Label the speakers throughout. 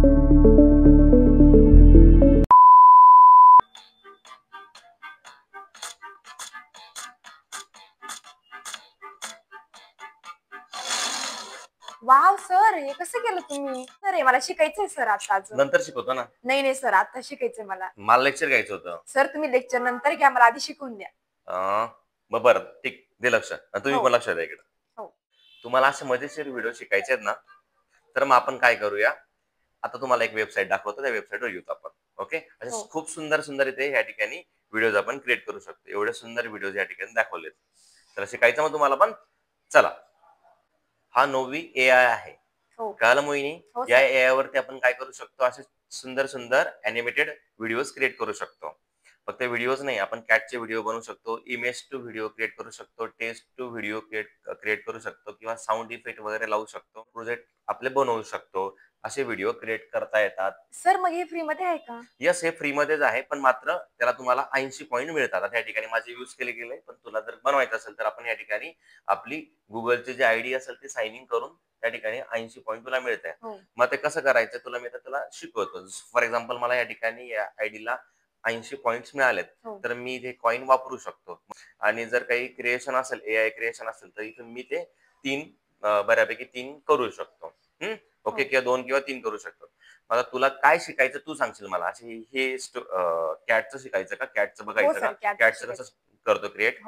Speaker 1: Wow sir, हे कसं केलं तुम्ही? सर हे मला शिकायचंय सर, आता अजून
Speaker 2: नंतर शिकवतो ना.
Speaker 1: नाही सर, आता शिकायचंय मला.
Speaker 2: मला लेक्चर घ्यायचं होतं
Speaker 1: सर. तुम्ही लेक्चर नंतर घ्या, मला आधी शिकवून द्या.
Speaker 2: मग बरं ठीक, दे लक्ष. तुम्ही पण लक्ष द्या इकडे. तुम्हाला असे मजेशीर व्हिडिओ शिकायचे आहेत ना, तर मग आपण काय करूया, आता तुम्हाला एक वेबसाईट दाखवतो, त्या वेबसाईटवर येऊत आपण. ओके. असे खूप सुंदर सुंदर इथे या ठिकाणी व्हिडिओज आपण क्रिएट करू शकतो. एवढे सुंदर व्हिडिओज या ठिकाणी दाखवलेत. तर शिकायचं मग तुम्हाला पण. चला, हा नोवी AI आहे. कळालं मोहिनी? या AI वरती आपण काय करू शकतो, असे सुंदर सुंदर अॅनिमेटेड व्हिडिओज क्रिएट करू शकतो. फक्त व्हिडिओज नाही, आपण कॅटचे व्हिडिओ बनवू शकतो, इमेज टू व्हिडिओ क्रिएट करू शकतो, टेक्स्ट टू व्हिडिओ क्रिएट करू शकतो, किंवा साऊंड इफेक्ट वगैरे लावू शकतो, प्रोजेक्ट आपले बनवू शकतो. असे व्हिडिओ क्रिएट करता येतात.
Speaker 1: सर मग हे फ्री मध्ये आहे का?
Speaker 2: यस, हे फ्री मध्येच आहे, पण मात्र त्याला तुम्हाला 80 पॉईंट मिळतात. आता या ठिकाणी माझे यूज केले गेले, पण तुला जर बनवायचं असेल तर आपण या ठिकाणी आपली गुगलची जी आयडी असेल ती साइन इन करून त्या ठिकाणी 80 पॉईंट तुला मिळत आहे. मग ते कसं करायचं तुला मी तुला शिकवतो. फॉर एक्झाम्पल, मला या ठिकाणी या आयडीला 80 पॉइंट्स मिळालेत, तर मी ते कॉइन वापरू शकतो. आणि जर काही क्रिएशन असेल, AI क्रिएशन असेल, तर इथून मी ते 3 बऱ्यापैकी 3 करू शकतो. ओके, किंवा 2 किंवा 3 करू शकतो. आता तुला काय शिकायचं तू सांगशील मला. असे हे कॅटचं शिकायचं का, कॅटचं बघायचं का, कॅटचं कसं करतो क्रिएट?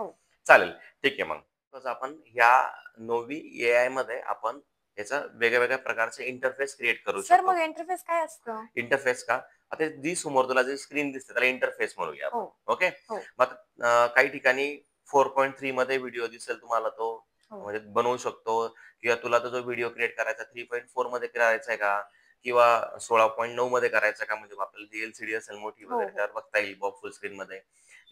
Speaker 2: चालेल, ठीक आहे. मग तसं आपण ह्या नोवी AI मध्ये आपण याचा वेगळ्या वेगळ्या प्रकारचे इंटरफेस क्रिएट करू शकतो.
Speaker 1: सर मग इंटरफेस काय असतं?
Speaker 2: इंटरफेस का, आता जी समोर तुला जी स्क्रीन दिसते त्याला इंटरफेस म्हणूया. ओके. मग काही ठिकाणी 4.3 मध्ये व्हिडिओ दिसेल तुम्हाला, तो म्हणजे बनवू शकतो. किंवा तुला तो जो व्हिडिओ क्रिएट करायचा 3.4 मध्ये करायचा आहे का, किंवा 16.9 मध्ये करायचा का, म्हणजे आपल्याला LCD असेल मोठी वगैरे त्यावर बघता येईल फुल स्क्रीन मध्ये.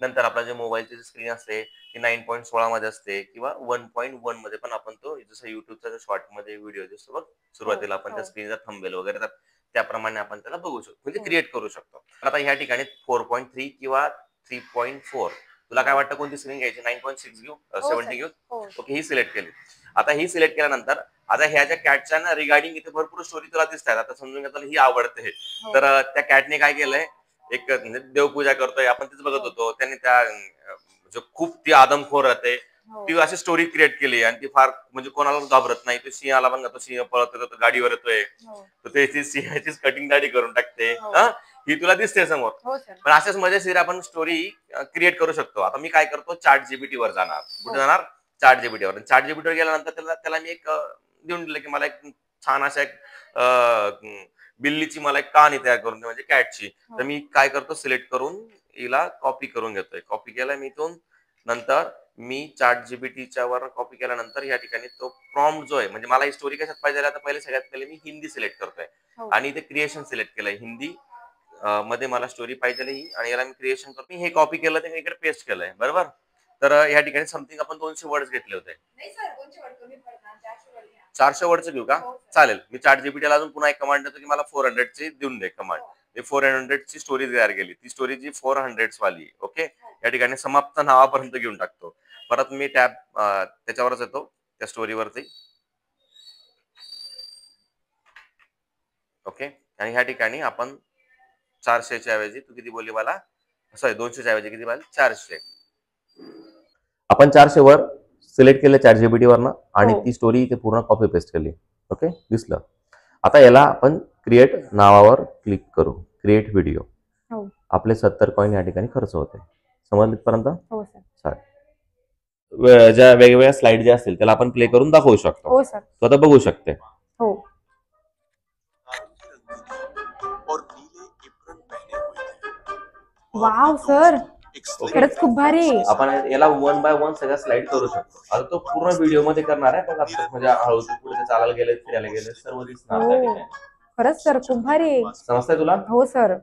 Speaker 2: नंतर आपला जे मोबाईलची स्क्रीन असते ती 9.16 मध्ये असते, किंवा 1.1 मध्ये पण आपण तो, जसं युट्यूबचा शॉर्ट मध्ये व्हिडिओ दिसतो बघ सुरुवातीला, आपण त्या स्क्रीनचा थंबनेल वगैरे, तर त्याप्रमाणे आपण त्याला बघू शकतो, म्हणजे क्रिएट करू शकतो. आता ह्या ठिकाणी 4.3 किंवा 3.4 तुला काय वाटतं कोणती स्क्रीन घ्यायची? 9.6 घेऊ, 70 घेऊ? ओके, ही सिलेक्ट केली. आता ही सिलेक्ट केल्यानंतर आता ह्या ज्या कॅटच्या ना रिगार्डिंग इथे भरपूर स्टोरी तुला दिसतात. आता समजून घ्या तुला ही आवडते, तर त्या कॅटने काय केलंय, एक म्हणजे देवपूजा करतोय आपण, तेच बघत होतो. त्यांनी त्या जो खूप ती आदमखोर राहते ती अशी स्टोरी क्रिएट केली, आणि ती फार म्हणजे कोणाला घाबरत नाही. तो सिंहाला पण जातो, सिंह पळत येतो, गाडीवर येतोय, तर ते सिंहाचीच कटिंग दाढी करून टाकते. ही तुला दिसते समोर. पण अशाच मजेशीर आपण स्टोरी क्रिएट करू शकतो. आता मी काय करतो, ChatGPT वर जाणार. कुठे जाणार? ChatGPT वर. ChatGPT वर गेल्यानंतर त्याला मी एक देऊन दिलं की मला एक छान अशा एक बिल्लीची मला एक कहाणी तयार करून दे, म्हणजे कॅटची. तर मी काय करतो, सिलेक्ट करून हिला कॉपी करून घेतोय. कॉपी केला मी इथून. नंतर मी ChatGPTच्या वर कॉपी केल्यानंतर या ठिकाणी तो प्रॉम्प्ट जो आहे, म्हणजे मला ही स्टोरी कशात पाहिजे, आता पहिले सगळ्यात पहिले मी हिंदी सिलेक्ट करतोय, आणि इथे क्रिएशन सिलेक्ट केलंय. हिंदी मध्ये मला स्टोरी पाहिजे ही, आणि याला मी क्रिएशन करतो. मी हे कॉपी केलं, ते मी इकडे पेस्ट केलंय, बरोबर. तर या ठिकाणी समथिंग आपण 200 वर्ड्स घेतले होते. 400 वर्डचं घेऊ का? चालेल. मी ChatGPTला अजून पुन्हा एक कमांड देतो की मला 400 ची देऊन दे कमांड. मी 400 ची स्टोरी तयार केली. ती स्टोरी जी 400 वाली. ओके. या ठिकाणी समाप्त नावापर्यंत घेऊन टाकतो. परत मी टॅब त्याच्यावरच येतो, त्या स्टोरीवरती. ओके. आणि ह्या ठिकाणी आपण 400च्या ऐवजी तू किती बोलली मला, सॉरी 200च्या ऐवजी किती बोलली, 400. आपण 400 वर सिलेक्ट केलं ChatGPT वरनं, आणि ती स्टोरी इथे पूर्ण कॉपी पेस्ट केली. ओके, दिसलं. आता याला आपण क्रिएट नावावर क्लिक करू. Create video. आपले 70 कॉइन या ठिकाणी खर्च होते. समजलं इथपर्यंत? ज्या वेगवेगळ्या स्लाइड ज्या असतील त्याला आपण प्ले करून दाखवू शकतो. तो आता बघू शकते.
Speaker 1: वाव सर, खरंच खूप भारी.
Speaker 2: आपण याला 1 बाय 1 सगळ्या स्लाइड करू शकतो. आता तो पूर्ण व्हिडिओ मध्ये करणार आहे, पण म्हणजे हळू पुढे चालायला गेले, फिरायला गेले, सर्व दिसणार.
Speaker 1: खरंच सर खूप भारी.
Speaker 2: समजतंय तुला?
Speaker 1: हो सर.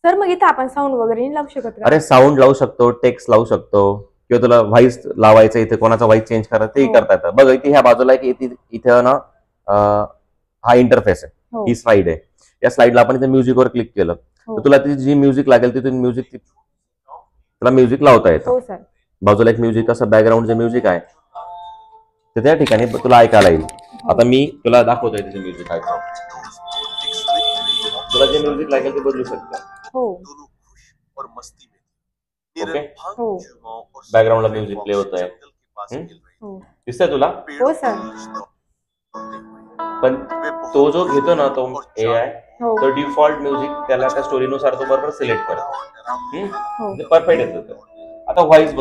Speaker 1: सर मग इथे आपण साऊंड वगैरे नाही लावू शकत का?
Speaker 2: अरे साऊंड लावू शकतो, टेक्स्ट लावू शकतो, किंवा तुला व्हॉइस लावायचं, इथे कोणाचा व्हॉइस चेंज करायचं तेही करता येतं. बघ इथे ह्या बाजूला इथे ना हा इंटरफेस आहे, ही स्लाइड आहे. या स्लाइडला आपण इथे म्युझिक वर क्लिक केलं तर तुला ती जी म्युझिक लागेल तिथून म्युझिक तुला म्युझिक लावता येतं. बाजूला एक म्युझिक असं बॅकग्राऊंड जे म्युझिक आहे तर त्या ठिकाणी तुला ऐकायला येईल. आता मी तुला दाखवतोय त्याचं म्युझिक ऐकतो. तुला जे म्युझिक लागेल ते बदलू शकतो. ओके, बॅकग्राऊंडला म्युझिक प्ले होत आहे. दिसतंय तुला?
Speaker 1: हो सर.
Speaker 2: पण तो जो घेतो ना तो AI, तो डिफॉल्ट म्युझिक त्याला त्या स्टोरीनुसार तो बरोबर सिलेक्ट करतो. परफेक्ट येतो. आता व्हॉइस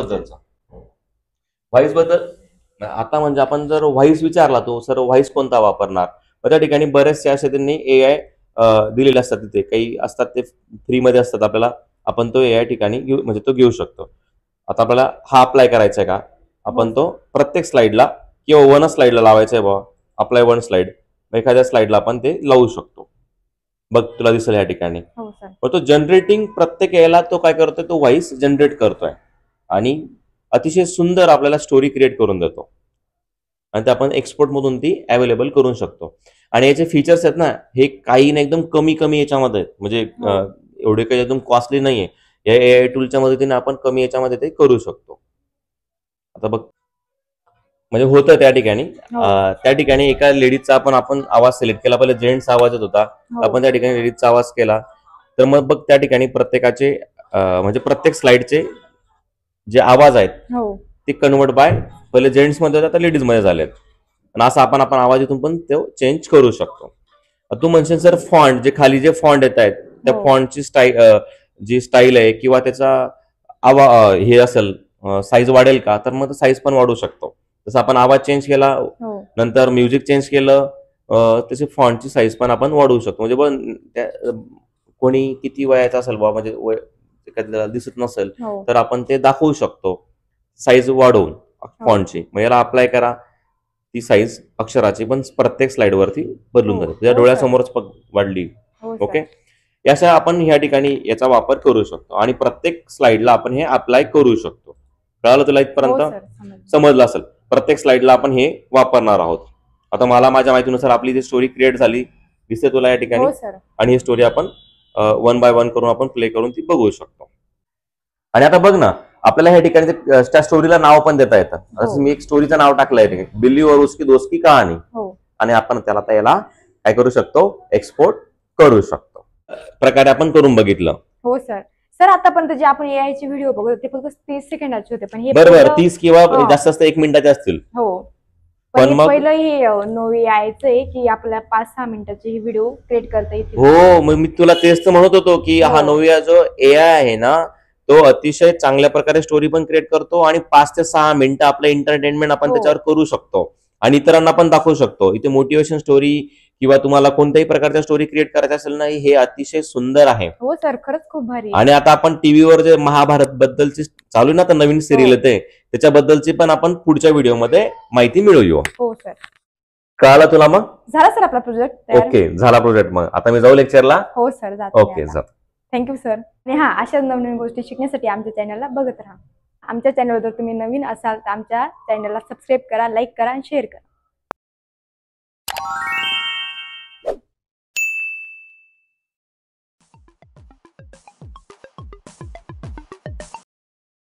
Speaker 2: बद्दल आता म्हणजे आपण जर व्हॉइस विचारला तो सर व्हॉइस कोणता वापरणार, तर त्या ठिकाणी बरेचसे असे त्यांनी AI दिलेले असतात. तिथे काही असतात ते फ्री मध्ये असतात. आपल्याला आपण तो AI ठिकाणी म्हणजे तो घेऊ शकतो. आता आपल्याला हा अप्लाय करायचा आहे का, आपण तो प्रत्येक स्लाइडला किंवा वन स्लाइडला लावायचा आहे बाबा, अप्लाय वन स्लाइड, एखाद्या स्लाइडला आपण ते लावू शकतो. बघ तुला दिसेल या ठिकाणी. तो जनरेटिंग प्रत्येक याला तो काय करतोय, तो व्हॉइस जनरेट करतोय आणि अतिशय सुंदर आपल्याला स्टोरी क्रिएट करून देतो आणि ते आपण एक्सपोर्ट मधून ती अवेलेबल करू शकतो. आणि याचे फीचर्स आहेत ना, हे काही ना एकदम कमी याच्यामध्ये आहेत. म्हणजे एवढे काही एकदम कॉस्टली नाहीये. या AI टूलच्या मदतीने आपण कमी याच्यामध्ये ते करू शकतो. आता बघ म्हणजे होतं त्या ठिकाणी एका लेडीजचा आपण आवाज सिलेक्ट केला. पहिले जेंट्सचा आवाज येत होता, आपण त्या ठिकाणी लेडीजचा आवाज केला. तर मग बघ त्या ठिकाणी प्रत्येकाचे म्हणजे प्रत्येक स्लाइडचे जे आवाज आहेत ते कन्वर्ट बाय पहिले जेंट्स मध्ये होते, आता लेडीज मध्ये झालेत. आणि असं आपण आवाज इथून पण ते चेंज करू शकतो. तू म्हणशील सर फॉन्ट, जे खाली जे फॉन्ट येत आहेत त्या फॉन्टची जी स्टाईल आहे किंवा त्याचा हे असेल साईज वाढेल का, तर मग साईज पण वाढू शकतो. जसं आपण आवाज चेंज केला, नंतर म्युझिक चेंज केलं, तसे फॉन्टची साईज पण आपण वाढवू शकतो. म्हणजे कोणी किती वयाचा असेल बाबा, म्हणजे एखाद्याला दिसत नसेल तर आपण ते दाखवू शकतो साईज वाढवून फॉन्टची. मग याला अप्लाय करा, ती साईज अक्षराची पण प्रत्येक स्लाइड वरती बदलून जाते. तुझ्या डोळ्यासमोरच वाढली. ओके, याचा आपण ह्या ठिकाणी याचा वापर करू शकतो आणि प्रत्येक स्लाइडला आपण हे अप्लाय करू शकतो. कळालं तुला इथपर्यंत? समजलं असेल. प्रत्येक स्लाइडला आपण हे वापरणार आहोत. आता मला माझ्या माहितीनुसार आपली जी स्टोरी क्रिएट झाली दिसते तुला या ठिकाणी, आणि ही स्टोरी आपण वन बाय वन करून आपण प्ले करून ती बघू शकतो. आणि आता बघ ना, आपल्याला ह्या ठिकाणी त्या स्टोरीला नाव पण देता येतं. जसं मी एक स्टोरीचं नाव टाकलंय, बिल्ली और उसकी दोस्त की कहाणी, आणि आपण त्याला याला काय करू शकतो, एक्सपोर्ट करू शकतो. प्रकारे आपण करून बघितलं.
Speaker 1: हो सर. सर आतापर्यंत जे आपण AI चे व्हिडिओ बघतो ते फक्त 30 सेकंदाचे होते, पण हे
Speaker 2: बरोबर 30 किंवा जास्त जास्त 1 मिनिटाचे असतील.
Speaker 1: पण मग पहिलं हे नवी यायचं आहे की आपल्याला 5-6 मिनिटाचे हे व्हिडिओ क्रिएट करता येतील.
Speaker 2: हो, मग मी तुला तेच तर म्हणत होतो की हा नोविया जो AI आहे ना, तो अतिशय चांगल्या प्रकारे स्टोरी पण क्रिएट करतो आणि 5 ते 6 मिनिटं आपलं एंटरटेनमेंट आपण त्याच्यावर करू शकतो आणि इतरांना पण दाखवू शकतो. इथे मोटिवेशन स्टोरी किंवा तुम्हाला कोणत्याही प्रकारच्या स्टोरी क्रिएट करायची असेल ना, हे अतिशय सुंदर आहे.
Speaker 1: हो सर, खरंच खूप भारी.
Speaker 2: आणि आता आपण टीव्हीवर जे महाभारत बद्दलची चालू ना, आता नवीन सिरियल येते त्याच्याबद्दलची पण आपण पुढच्या व्हिडिओमध्ये माहिती मिळवूया.
Speaker 1: हो सर.
Speaker 2: कळालं तुला? मग झाला
Speaker 1: सर आपला प्रोजेक्ट.
Speaker 2: ओके, झाला प्रोजेक्ट. मग आता मी जाऊ लेक्चरला?
Speaker 1: हो सर, जातो.
Speaker 2: ओके, जा.
Speaker 1: Thank you sir. आणि अशाच नवीन गोष्टी शिकण्यासाठी आमच्या चॅनलला बघत राहा. आमच्या चॅनलवर जर तुम्ही नवीन असाल तर आमच्या चॅनलला सबस्क्राईब करा, लाईक करा आणि शेअर करा.